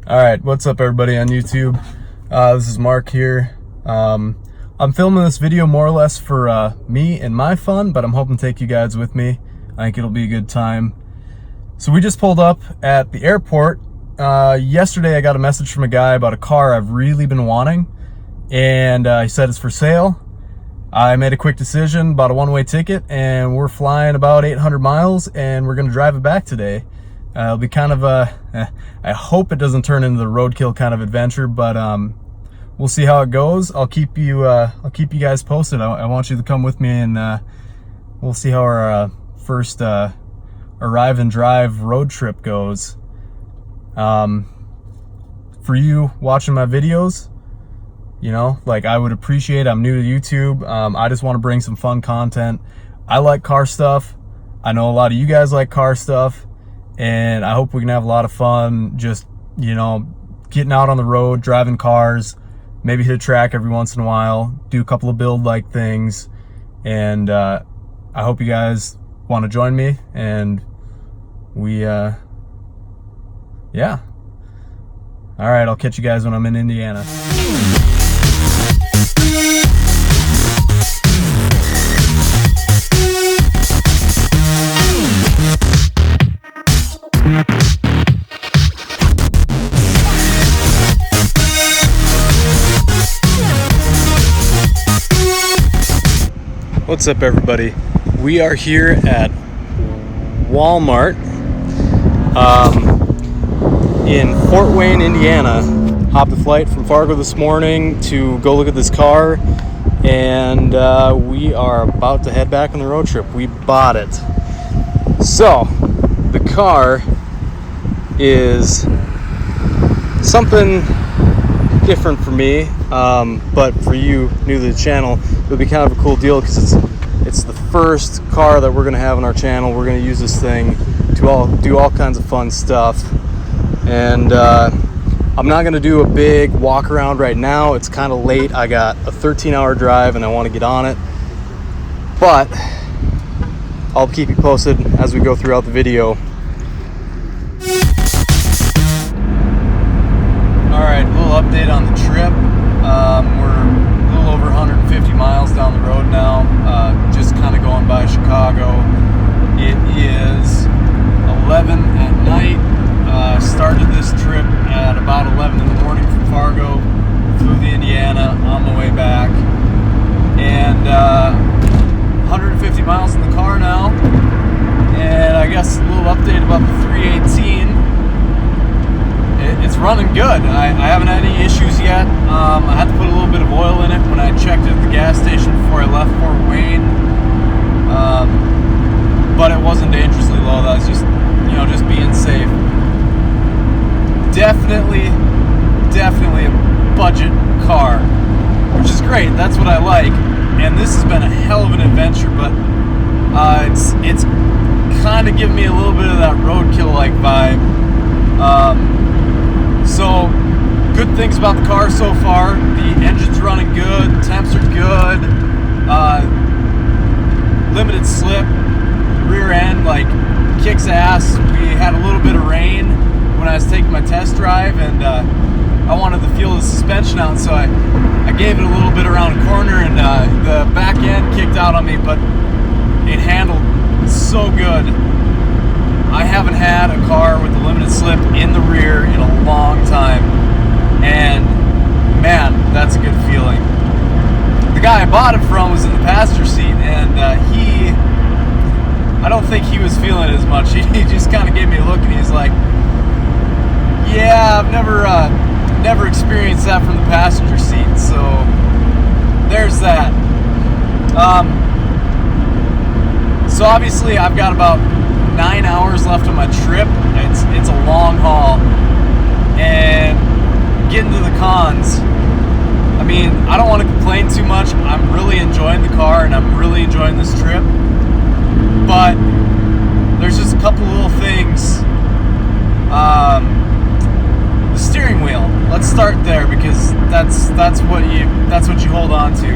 All right, what's up everybody on YouTube? This is Mark here. I'm filming this video more or less for me and my fun, but I'm hoping to take you guys with me. I think it'll be a good time. So we just pulled up at the airport. Yesterday I got a message from a guy about a car I've really been wanting, and he said it's for sale. I made a quick decision, bought a one-way ticket, and we're flying about 800 miles, and we're gonna drive it back today. It'll be kind of a, I hope it doesn't turn into the roadkill kind of adventure, but we'll see how it goes. I'll keep you guys posted. I want you to come with me, and we'll see how our first arrive and drive road trip goes. For you watching my videos, you know, like, I would appreciate, I'm new to YouTube. I just want to bring some fun content. I like car stuff. I know a lot of you guys like car stuff. And I hope we can have a lot of fun just, you know, getting out on the road, driving cars, maybe hit a track every once in a while, do a couple of build-like things. And I hope you guys want to join me. And we, yeah. All right, I'll catch you guys when I'm in Indiana. What's up everybody? We are here at Walmart in Fort Wayne, Indiana. Hopped a flight from Fargo this morning to go look at this car, and we are about to head back on the road trip. We bought it. So the car is something different for me, but for you new to the channel, it'll be kind of a cool deal because it's the first car that we're going to have on our channel. We're going to use this thing to do all kinds of fun stuff, and I'm not going to do a big walk around right now. It's kind of late. I got a 13-hour drive and I want to get on it, but I'll keep you posted as we go throughout the video. Alright, a little update on the trip. We're a little over 150 miles down the road now, just kind of going by Chicago. It is 11 at night. Started this trip at about 11 in the morning from Fargo, flew to Indiana, on my way back, and 150 miles in the car now. And I guess a little update about the 318. It's running good. I haven't had any issues yet. I had to put a little bit of oil in it when I checked it at the gas station before I left Fort Wayne. But it wasn't dangerously low. That was just, you know, just being safe. Definitely a budget car, which is great. That's what I like. And this has been a hell of an adventure, but it's kind of giving me a little bit of that roadkill-like vibe. So, good things about the car so far. The engine's running good, temps are good, limited slip, rear end like kicks ass. We had a little bit of rain when I was taking my test drive, and I wanted to feel the suspension out, so I gave it a little bit around a corner, and the back end kicked out on me, but it handled so good. I haven't had a car with a limited slip in the rear in a long time, and man, that's a good feeling. The guy I bought it from was in the passenger seat, and I don't think he was feeling it as much. He just kind of gave me a look, and he's like, yeah, I've never experienced that from the passenger seat, so there's that. So obviously I've got about 9 hours left on my trip. It's a long haul, and getting to the cons, I mean, I don't want to complain too much. I'm really enjoying the car, and I'm really enjoying this trip, but there's just a couple little things. The steering wheel, let's start there, because that's what you hold on to.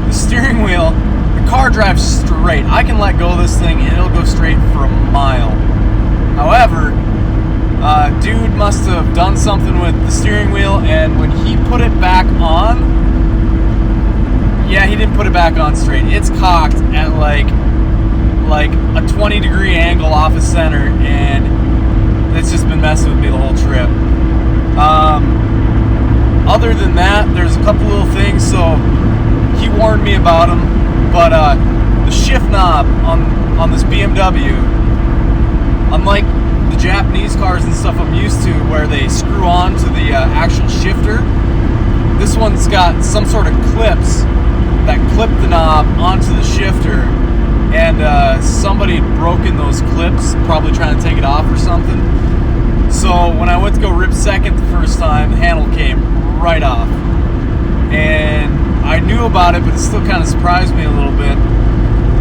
The steering wheel, the car drives straight. I can let go of this thing and it'll go straight for a mile. However, dude must have done something with the steering wheel, and when he put it back on, yeah, he didn't put it back on straight. It's cocked at like a 20-degree angle off of center, and it's just been messing with me the whole trip. Other than that, there's a couple little things. So he warned me about them, but the shift knob on this BMW, unlike the Japanese cars and stuff I'm used to where they screw on to the actual shifter, this one's got some sort of clips that clip the knob onto the shifter, and somebody had broken those clips, probably trying to take it off or something. So when I went to go rip second the first time, the handle came right off, and I knew about it, but it still kind of surprised me a little bit.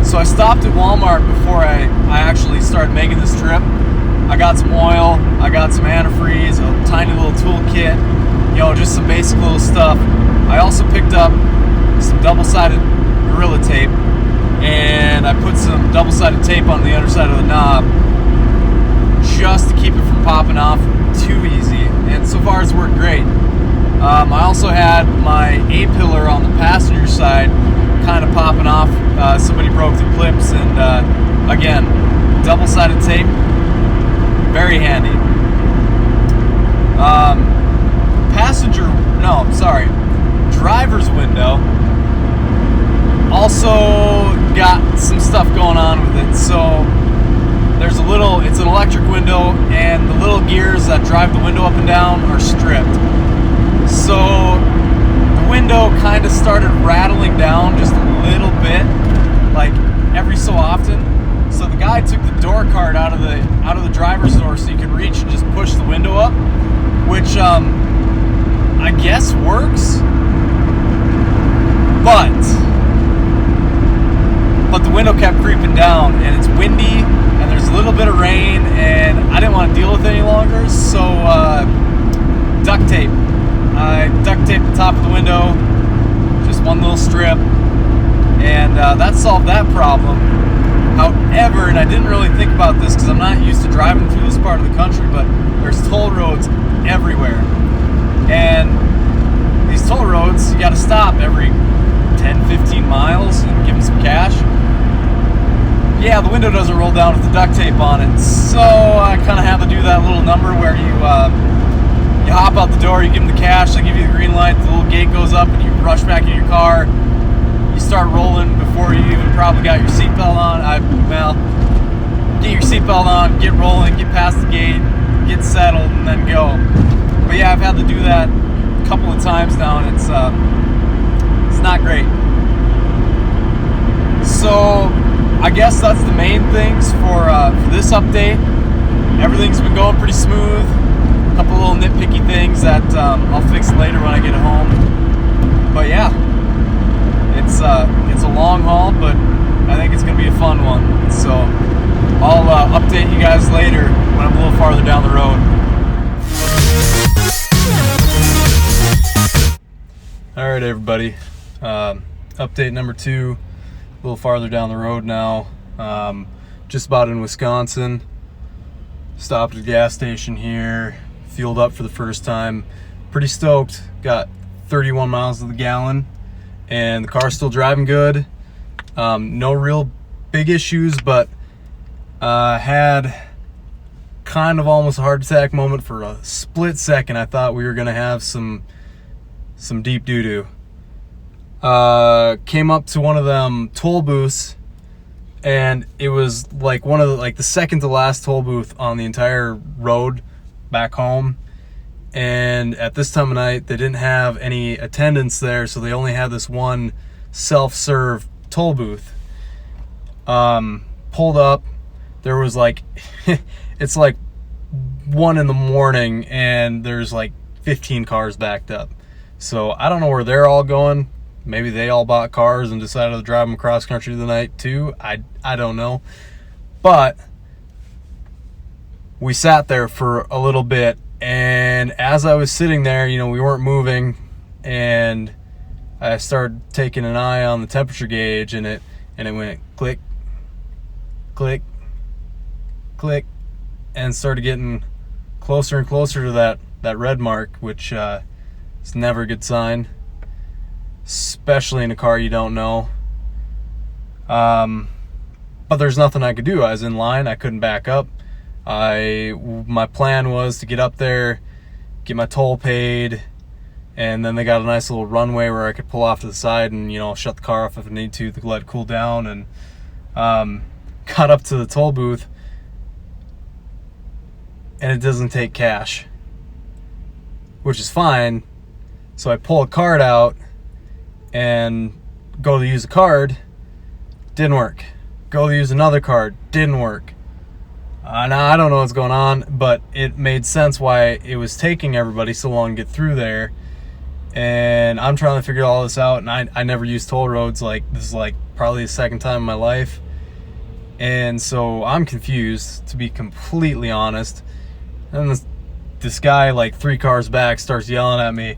So I stopped at Walmart before I actually started making this trip. I got some oil, I got some antifreeze, a tiny little tool kit, you know, just some basic little stuff. I also picked up some double-sided Gorilla Tape, and I put some double-sided tape on the underside of the knob just to keep it from popping off too easy, and so far it's worked great. I also had my A-pillar on the passenger side kind of popping off. Somebody broke the clips, and again, double-sided tape, very handy. Driver's window also got some stuff going on with it. So there's it's an electric window, and the little gears that drive the window up and down are stripped. So the window kind of started rattling down just a little bit, like every so often. So the guy took the door card out of the driver's door so you can reach and just push the window up, which I guess works. But the window kept creeping down, and it's windy, and there's a little bit of rain, and I didn't want to deal with it any longer, so duct tape. I duct taped the top of the window, just one little strip, and that solved that problem. However, and I didn't really think about this because I'm not used to driving through this part of the country, but there's toll roads everywhere. And these toll roads, you got to stop every 10-15 miles and give them some cash. Yeah, the window doesn't roll down with the duct tape on it, so I kind of have to do that little number where you hop out the door, you give them the cash, they give you the green light, the little gate goes up, and you rush back in your car. You start rolling before you even probably got your seatbelt on. Get your seatbelt on, get rolling, get past the gate, get settled, and then go. But yeah, I've had to do that a couple of times now, and it's not great. So I guess that's the main things for this update. Everything's been going pretty smooth. A couple little nitpicky things that I'll fix later when I get home. But yeah, it's a long haul, but I think it's gonna be a fun one. So I'll update you guys later when I'm a little farther down the road. All right, everybody. Update number 2, a little farther down the road now. Just about in Wisconsin. Stopped at a gas station here, fueled up for the first time. Pretty stoked. Got 31 miles to the gallon, and the car's still driving good. No real big issues, but had kind of almost a heart attack moment for a split second. I thought we were gonna have some deep doo-doo. Came up to one of them toll booths, and it was like one of the second to last toll booth on the entire road back home. And at this time of night, they didn't have any attendants there, so they only had this one self-serve toll booth. Pulled up, there was it's like 1 a.m, and there's like 15 cars backed up. So I don't know where they're all going. Maybe they all bought cars and decided to drive them cross country tonight too. I don't know. But we sat there for a little bit, and as I was sitting there, we weren't moving, and I started taking an eye on the temperature gauge, and it went click, click, click, and started getting closer and closer to that red mark, which is never a good sign, especially in a car you don't know. But there's nothing I could do. I was in line. I couldn't back up. My plan was to get up there, get my toll paid, and then they got a nice little runway where I could pull off to the side and, you know, shut the car off if I need to let it cool down. And got up to the toll booth, and it doesn't take cash, which is fine. So I pull a card out and go to use a card. Didn't work. Go to use another card. Didn't work. Now I don't know what's going on, but it made sense why it was taking everybody so long to get through there. And I'm trying to figure all this out, and I never used toll roads. Like, this is like probably the second time in my life. And so I'm confused, to be completely honest. And this guy, like 3 cars back, starts yelling at me.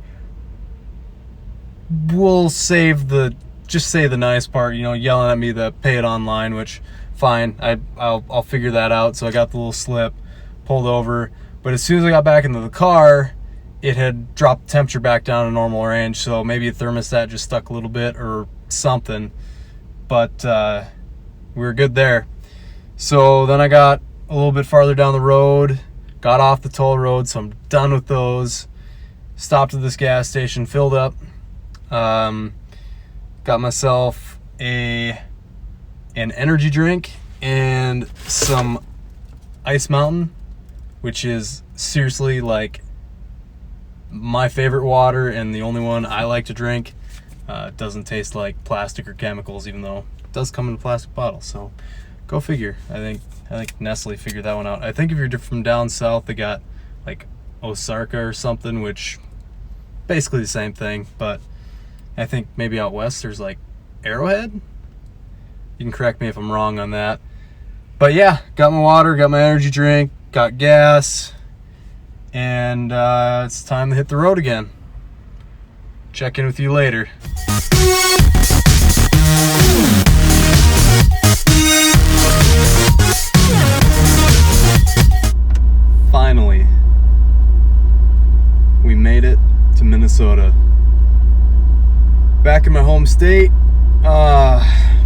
We'll just say the nice part, you know, yelling at me to pay it online, which fine, I'll figure that out. So I got the little slip, pulled over, but as soon as I got back into the car, it had dropped the temperature back down to normal range. So maybe a thermostat just stuck a little bit or something, but we were good there. So then I got a little bit farther down the road, got off the toll road, so I'm done with those. Stopped at this gas station, filled up, got myself an energy drink and some Ice Mountain, which is seriously like my favorite water and the only one I like to drink. It doesn't taste like plastic or chemicals, even though it does come in a plastic bottle. So go figure. I think Nestle figured that one out. I think if you're from down south, they got like Osaka or something, which basically the same thing. But I think maybe out west there's like Arrowhead. You can correct me if I'm wrong on that. But yeah, got my water, got my energy drink, got gas, and it's time to hit the road again. Check in with you later. Finally, we made it to Minnesota. Back in my home state.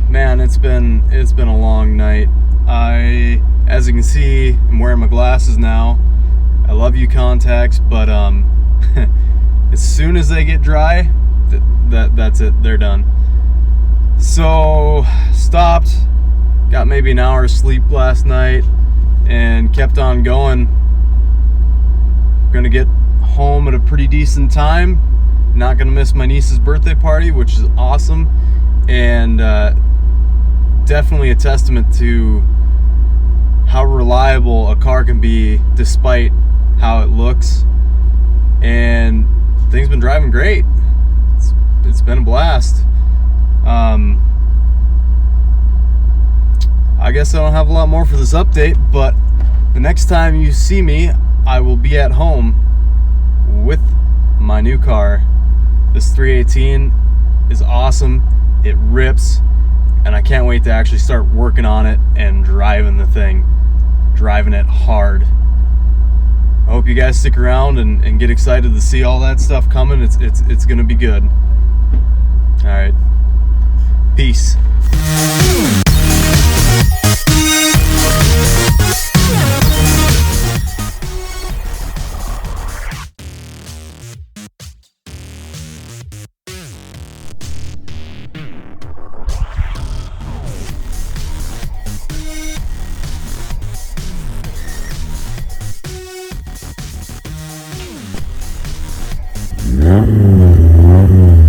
Man, it's been a long night. As you can see, I'm wearing my glasses now. I love you contacts, but as soon as they get dry, that's it. They're done. So stopped, got maybe an hour's sleep last night, and kept on going. Gonna get home at a pretty decent time. Not gonna miss my niece's birthday party, which is awesome, and definitely a testament to how reliable a car can be despite how it looks. And things been driving great. It's been a blast. I guess I don't have a lot more for this update, but the next time you see me, I will be at home with my new car. This 318 is awesome. It rips, and I can't wait to actually start working on it and driving the thing, driving it hard. I hope you guys stick around and get excited to see all that stuff coming. It's gonna be good. All right, peace. Mm-hmm.